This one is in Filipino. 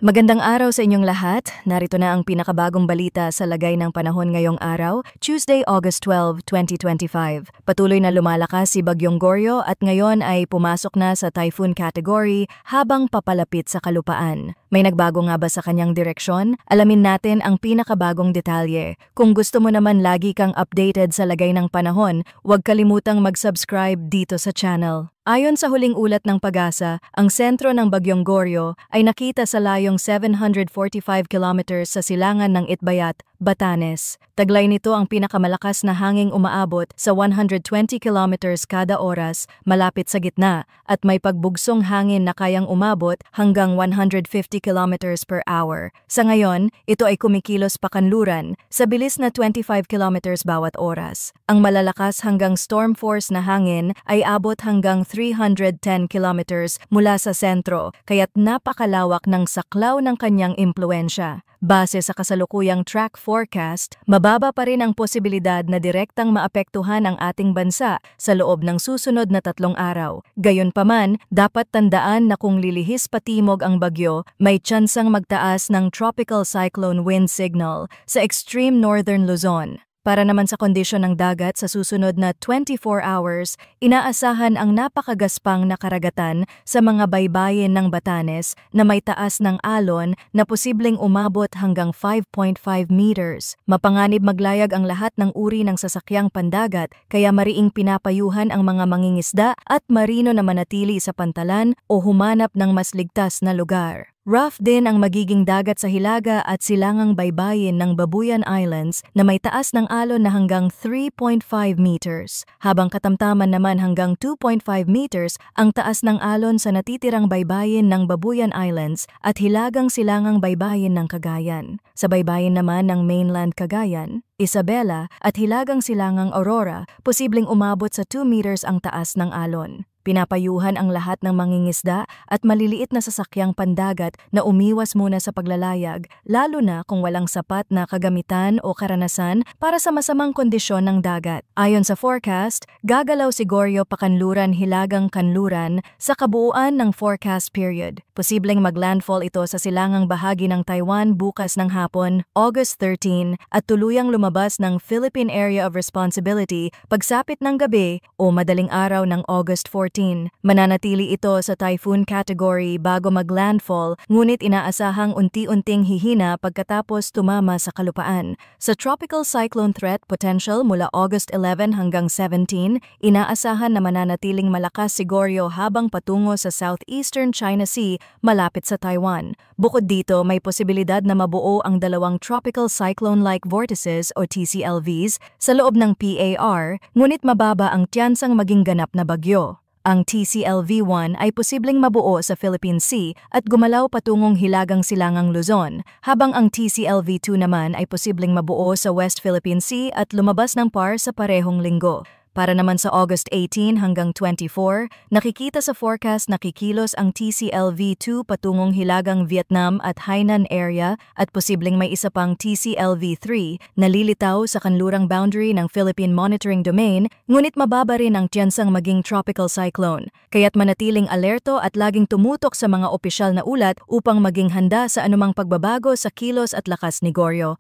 Magandang araw sa inyong lahat. Narito na ang pinakabagong balita sa lagay ng panahon ngayong araw, Tuesday, August 12, 2025. Patuloy na lumalakas si Bagyong Goryo at ngayon ay pumasok na sa typhoon category habang papalapit sa kalupaan. May nagbago nga ba sa kanyang direksyon? Alamin natin ang pinakabagong detalye. Kung gusto mo naman lagi kang updated sa lagay ng panahon, huwag kalimutang mag-subscribe dito sa channel. Ayon sa huling ulat ng Pag-asa, ang sentro ng Bagyong Goryo ay nakita sa layong 745 kilometers sa silangan ng Itbayat, Batanes. Taglay nito ang pinakamalakas na hanging umaabot sa 120 kilometers kada oras malapit sa gitna at may pagbugsong hangin na kayang umabot hanggang 150 kilometers per hour. Sa ngayon, ito ay kumikilos pakanluran sa bilis na 25 kilometers bawat oras. Ang malalakas hanggang storm force na hangin ay abot hanggang 310 kilometers mula sa sentro, kaya't napakalawak ng saklaw ng kanyang impluensya. Base sa kasalukuyang track forecast, mababa pa rin ang posibilidad na direktang maapektuhan ang ating bansa sa loob ng susunod na 3 araw. Gayunpaman, dapat tandaan na kung lilihis patimog ang bagyo, may tsansang magtaas ng tropical cyclone wind signal sa extreme northern Luzon. Para naman sa kondisyon ng dagat sa susunod na 24 hours, inaasahan ang napakagaspang na karagatan sa mga baybayin ng Batanes na may taas ng alon na posibleng umabot hanggang 5.5 meters. Mapanganib maglayag ang lahat ng uri ng sasakyang pandagat kaya mariing pinapayuhan ang mga mangingisda at marino na manatili sa pantalan o humanap ng mas ligtas na lugar. Rough din ang magiging dagat sa Hilaga at silangang baybayin ng Babuyan Islands na may taas ng alon na hanggang 3.5 meters, habang katamtaman naman hanggang 2.5 meters ang taas ng alon sa natitirang baybayin ng Babuyan Islands at hilagang silangang baybayin ng Cagayan. Sa baybayin naman ng mainland Cagayan, Isabela at hilagang silangang Aurora, posibleng umabot sa 2 meters ang taas ng alon. Pinapayuhan ang lahat ng mangingisda at maliliit na sasakyang pandagat na umiwas muna sa paglalayag, lalo na kung walang sapat na kagamitan o karanasan para sa masamang kondisyon ng dagat. Ayon sa forecast, gagalaw si Goryo pakanluran hilagang kanluran sa kabuuan ng forecast period. Posibleng maglandfall ito sa silangang bahagi ng Taiwan bukas ng hapon, August 13, at tuluyang lumabas ng Philippine Area of Responsibility pagsapit ng gabi o madaling araw ng August 14. Mananatili ito sa typhoon category bago maglandfall, ngunit inaasahang unti-unting hihina pagkatapos tumama sa kalupaan. Sa tropical cyclone threat potential mula August 11 hanggang 17, inaasahan na mananatiling malakas si Goryo habang patungo sa southeastern China Sea malapit sa Taiwan. Bukod dito, may posibilidad na mabuo ang dalawang tropical cyclone-like vortices o TCLVs sa loob ng PAR, ngunit mababa ang tiyansang maging ganap na bagyo. Ang TCLV-1 ay posibleng mabuo sa Philippine Sea at gumalaw patungong hilagang silangang Luzon, habang ang TCLV-2 naman ay posibleng mabuo sa West Philippine Sea at lumabas ng PAR sa parehong linggo. Para naman sa August 18 hanggang 24, nakikita sa forecast na kikilos ang TCLV-2 patungong hilagang Vietnam at Hainan area at posibleng may isa pang TCLV-3 na lilitaw sa kanlurang boundary ng Philippine Monitoring Domain, ngunit mababa rin ang tiyansang maging tropical cyclone. Kaya't manatiling alerto at laging tumutok sa mga opisyal na ulat upang maging handa sa anumang pagbabago sa kilos at lakas ni Goryo.